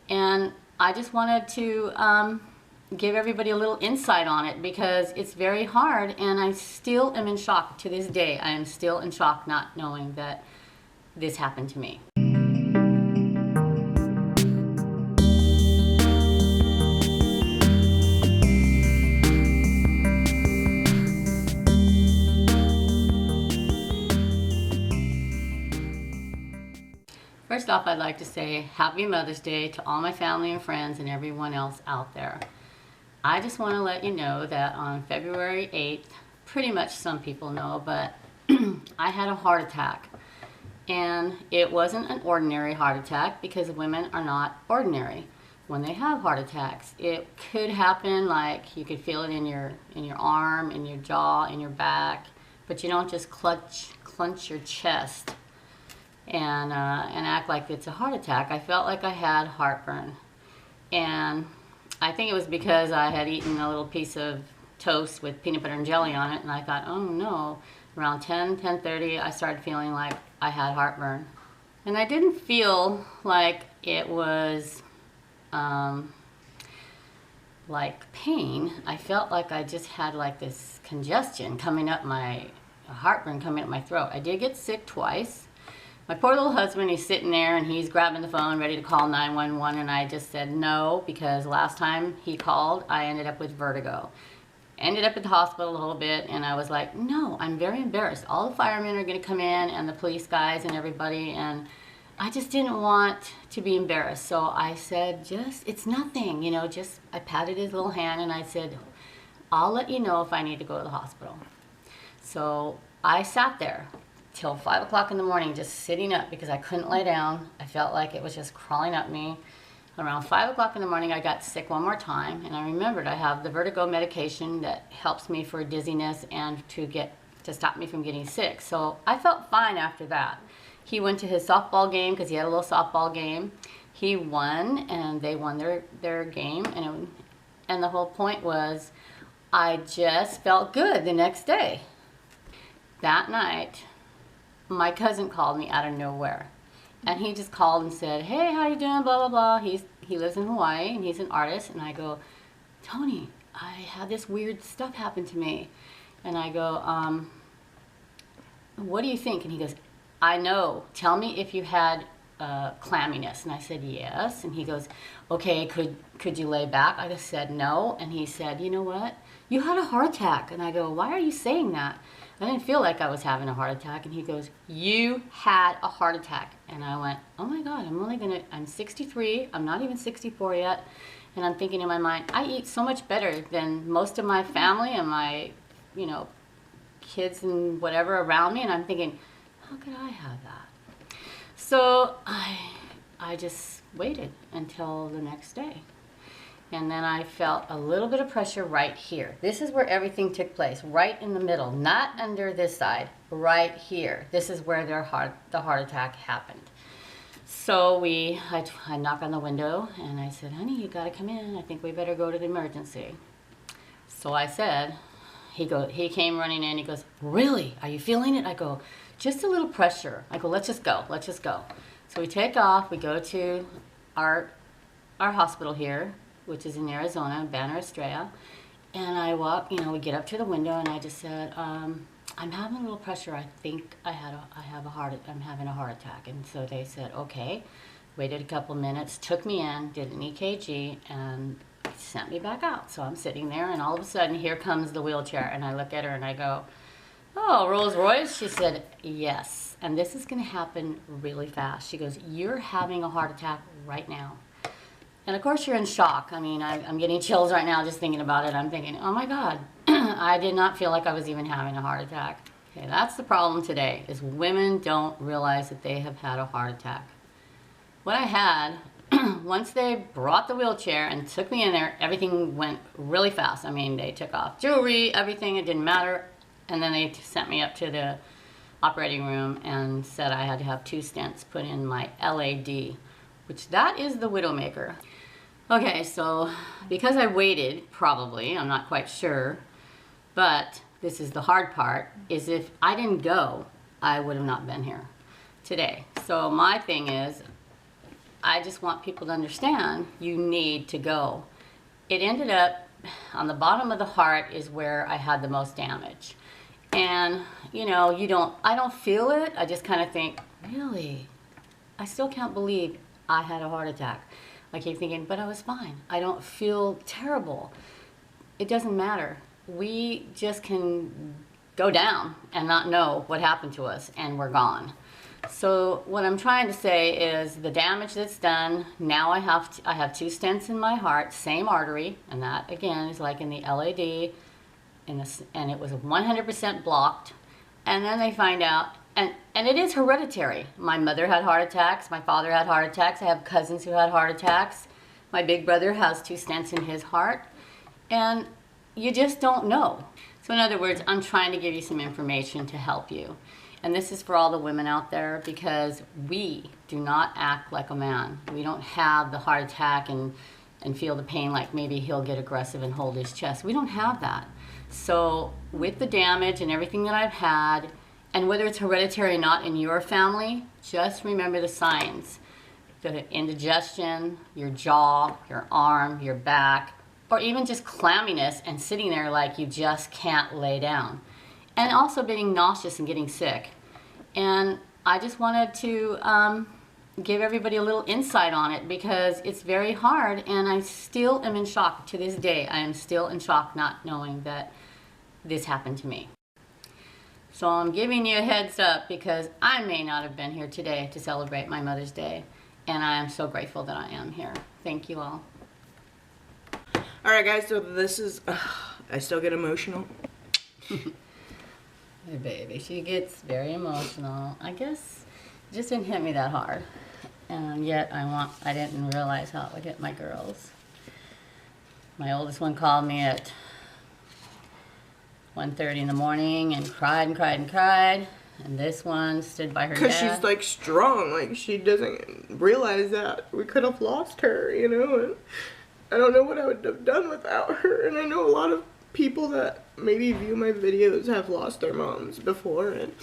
And I just wanted to give everybody a little insight on it because it's very hard, and I still am in shock to this day. I am still in shock not knowing that this happened to me. First off, I'd like to say Happy Mother's Day to all my family and friends and everyone else out there. I just want to let you know that on February 8th, pretty much some people know, but I had a heart attack. And it wasn't an ordinary heart attack because women are not ordinary when they have heart attacks. It could happen, like you could feel it in your arm, in your jaw, in your back, but you don't just clench your chest and act like it's a heart attack. I felt like I had heartburn, and I think it was because I had eaten a little piece of toast with peanut butter and jelly on it, and I thought, oh no. Around 10:30, I started feeling like I had heartburn, and I didn't feel like it was like pain. I felt like I just had like this congestion coming up my heartburn coming up my throat. I did get sick twice. My poor little husband, he's sitting there and he's grabbing the phone ready to call 911, and I just said no because last time he called I ended up with vertigo. Ended up at the hospital a little bit, and I was like, no, I'm very embarrassed. All the firemen are going to come in and the police guys and everybody, and I just didn't want to be embarrassed. So I said, it's nothing, just I patted his little hand and I said, I'll let you know if I need to go to the hospital. So I sat there till 5 o'clock in the morning just sitting up because I couldn't lay down. I felt like it was just crawling up me. Around 5 o'clock in the morning I got sick one more time, and I remembered I have the vertigo medication that helps me for dizziness and to stop me from getting sick. So I felt fine after that. He went to his softball game because he had a little softball game. He won, and they won their game, and the whole point was I just felt good the next day. That night, my cousin called me out of nowhere, and he just called and said, hey, how you doing, blah, blah, blah. He lives in Hawaii, and he's an artist, and I go, Tony, I had this weird stuff happen to me. And I go, what do you think? And he goes, I know, tell me if you had clamminess. And I said, yes. And he goes, okay, could you lay back? I just said no, and he said, you know what? You had a heart attack. And I go, why are you saying that? I didn't feel like I was having a heart attack. And he goes, you had a heart attack. And I went, oh my God, I'm 63. I'm not even 64 yet. And I'm thinking in my mind, I eat so much better than most of my family and my, kids and whatever around me. And I'm thinking, how could I have that? So I just waited until the next day. And then I felt a little bit of pressure right here. This is where everything took place, right in the middle, not under this side, right here. This is where the heart attack happened. So I knocked on the window and I said, honey, you gotta come in. I think we better go to the emergency. So I said, he came running in, he goes, really, are you feeling it? I go, just a little pressure. I go, let's just go. So we take off, we go to our hospital here, which is in Arizona, Banner Estrella, and I walk, we get up to the window, and I just said, I'm having a little pressure. I think I'm having a heart attack. And so they said, okay. Waited a couple minutes, took me in, did an EKG, and sent me back out. So I'm sitting there, and all of a sudden, here comes the wheelchair, and I look at her and I go, oh, Rolls Royce? She said, yes, and this is going to happen really fast. She goes, you're having a heart attack right now. And of course you're in shock. I mean, I'm getting chills right now just thinking about it. I'm thinking, oh my God, I did not feel like I was even having a heart attack. Okay, that's the problem today, is women don't realize that they have had a heart attack. What I had, once they brought the wheelchair and took me in there, everything went really fast. I mean, they took off jewelry, everything, it didn't matter. And then they sent me up to the operating room and said I had to have 2 stents put in my LAD, which that is the Widowmaker. Okay, so because I waited, probably, I'm not quite sure, but this is the hard part, is if I didn't go, I would have not been here today. So my thing is, I just want people to understand you need to go. It ended up on the bottom of the heart is where I had the most damage. And, you know, I don't feel it. I just kind of think, really? I still can't believe I had a heart attack. I keep thinking, but I was fine. I don't feel terrible. It doesn't matter. We just can go down and not know what happened to us, and we're gone. So what I'm trying to say is the damage that's done, now I have 2 stents in my heart, same artery, and that again is like in the LAD, and it was 100% blocked. And then they find out, and it is hereditary. My mother had heart attacks, my father had heart attacks, I have cousins who had heart attacks. My big brother has 2 stents in his heart, and you just don't know. So in other words, I'm trying to give you some information to help you. And this is for all the women out there, because we do not act like a man. We don't have the heart attack and feel the pain like maybe he'll get aggressive and hold his chest. We don't have that. So with the damage and everything that I've had, and whether it's hereditary or not in your family, just remember the signs. The indigestion, your jaw, your arm, your back, or even just clamminess and sitting there like you just can't lay down. And also being nauseous and getting sick. And I just wanted to give everybody a little insight on it, because it's very hard, and I still am in shock to this day. I am still in shock not knowing that this happened to me. So I'm giving you a heads up, because I may not have been here today to celebrate my Mother's Day, and I am so grateful that I am here. Thank you all. Alright guys, so this is, I still get emotional. Hey baby, she gets very emotional. I guess it just didn't hit me that hard. And yet I didn't realize how it would hit my girls. My oldest one called me at 1:30 in the morning and cried and cried and cried. And this one stood by her dad. Because she's like strong, like she doesn't realize that we could have lost her, you know, and I don't know what I would have done without her. And I know a lot of people that maybe view my videos have lost their moms before, and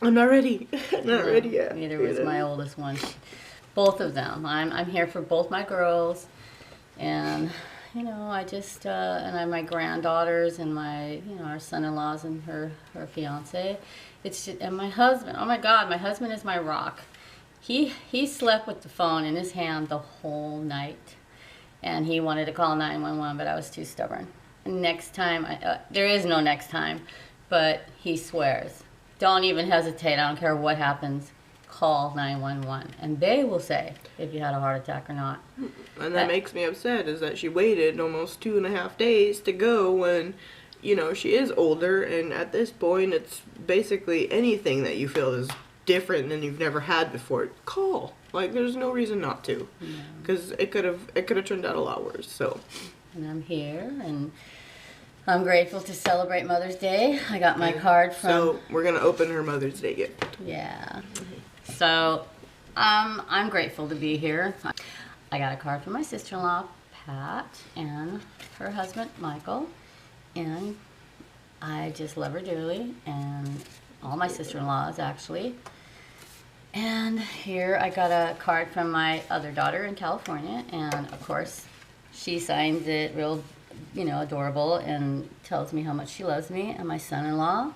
I'm not ready. Not ready yet. Neither was my oldest one. Both of them. I'm here for both my girls, and you know, I just and I have my granddaughters and my, you know, our son-in-laws and her fiance. It's just, and my husband. Oh my God, my husband is my rock. He slept with the phone in his hand the whole night, and he wanted to call 911, but I was too stubborn. Next time, there is no next time, but he swears, don't even hesitate, I don't care what happens, call 911, and they will say if you had a heart attack or not. And that makes me upset, is that she waited almost 2.5 days to go when, you know, she is older, and at this point it's basically anything that you feel is different than you've never had before, call. Like, there's no reason not to, because it could have turned out a lot worse. So, and I'm here, and I'm grateful to celebrate Mother's Day. I got my card from... So, we're going to open her Mother's Day gift. Yeah. So, I'm grateful to be here. I got a card from my sister-in-law, Pat, and her husband, Michael, and I just love her dearly, and all my sister-in-laws, actually. And here I got a card from my other daughter in California, and of course, she signs it real, you know, adorable, and tells me how much she loves me, and my son-in-law,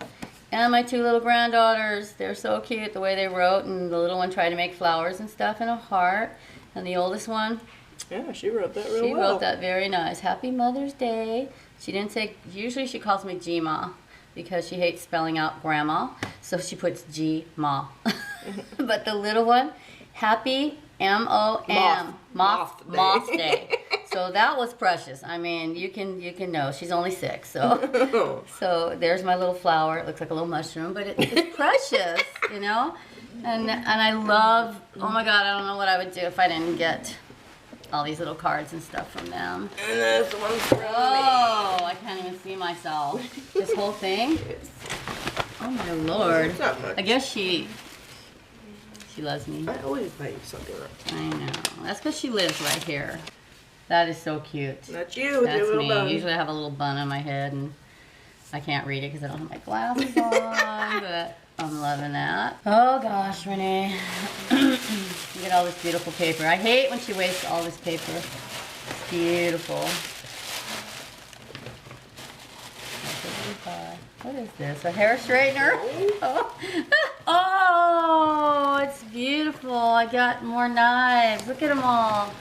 and my 2 little granddaughters. They're so cute, the way they wrote, and the little one tried to make flowers and stuff and a heart, and the oldest one, yeah, she wrote that real well. She wrote that very nice. Happy Mother's Day. She didn't say, usually she calls me G-Ma, because she hates spelling out grandma, so she puts G-Ma. But the little one, happy M-O-M, Moth Day. So that was precious. I mean, you can know. She's only 6, so so there's my little flower. It looks like a little mushroom, but it's precious, you know. And I love. Oh my God, I don't know what I would do if I didn't get all these little cards and stuff from them. And this one's from me. I can't even see myself. This whole thing. Oh my Lord. I guess she loves me. I always buy you something. I know. That's because she lives right here. That is so cute. That's you. With That's your little me. bun. Usually I have a little bun on my head, and I can't read it because I don't have my glasses on, but I'm loving that. Oh gosh, Renee. Look at all this beautiful paper. I hate when she wastes all this paper. It's beautiful. What is this? A hair straightener? Oh. Oh, it's beautiful. I got more knives. Look at them all.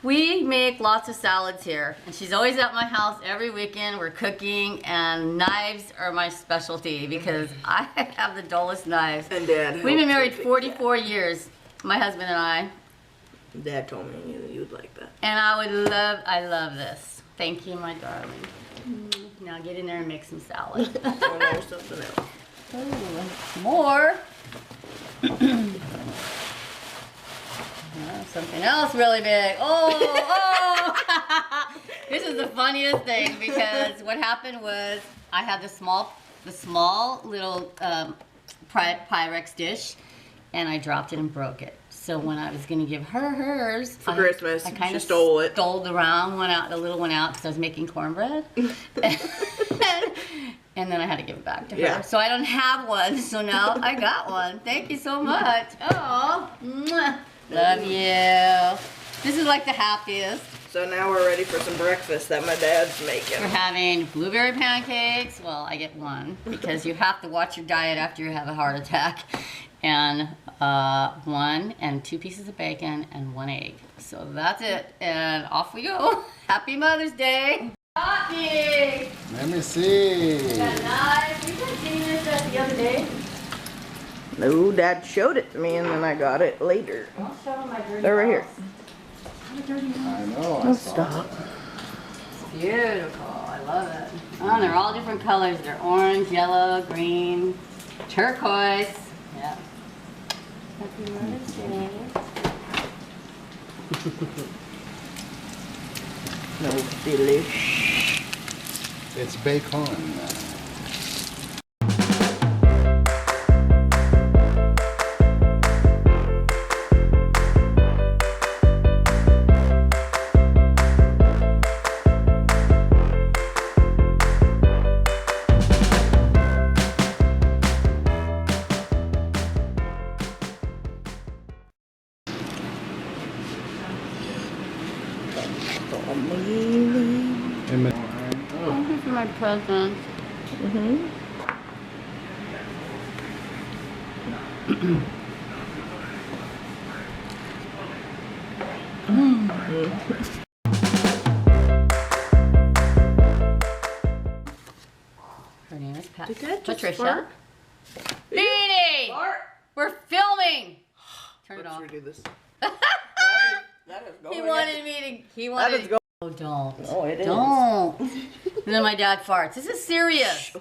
We make lots of salads here, and she's always at my house every weekend. We're cooking, and knives are my specialty because I have the dullest knives. And Dad. We've been helped married fix 44 years, my husband and I, that. Dad told me you'd like that. and I love this. Thank you, my darling. Now get in there and make some salad. Oh, there's something else. Ooh, more. Something else really big. Oh. This is the funniest thing because what happened was I had the small little Pyrex dish, and I dropped it and broke it. So when I was going to give her hers For Christmas, I kind she of stole it. Stole the round one out, the little one out, because I was making cornbread. And then I had to give it back to her. Yeah. So I don't have one. So now I got one. Thank you so much. Oh, love you. This is like the happiest. So now we're ready for some breakfast that my dad's making. We're having blueberry pancakes. Well, I get one because you have to watch your diet after you have a heart attack. And 1 and 2 pieces of bacon and 1 egg. So that's it. And off we go. Happy Mother's Day. Coffee. Let me see. Got knives. You guys seen this the other day? No, Dad showed it to me and then I got it later. I'll show them my dirty They're right here. house. My dirty house. I know. I saw Stop. It's beautiful. I love it. Oh, and they're all different colors. They're orange, yellow, green, turquoise. Yeah. Happy Mother's Day. No, delish. It's bacon. Thank you for my present. Mm-hmm. Her name is Pat. Did that just Patricia. fart? Beanie! Fart? We're filming! Turn it Let's off. redo this. That is going. He wanted me to. He wanted. That is going. Oh, don't. Oh, it is. Don't. And then my dad farts. This is serious.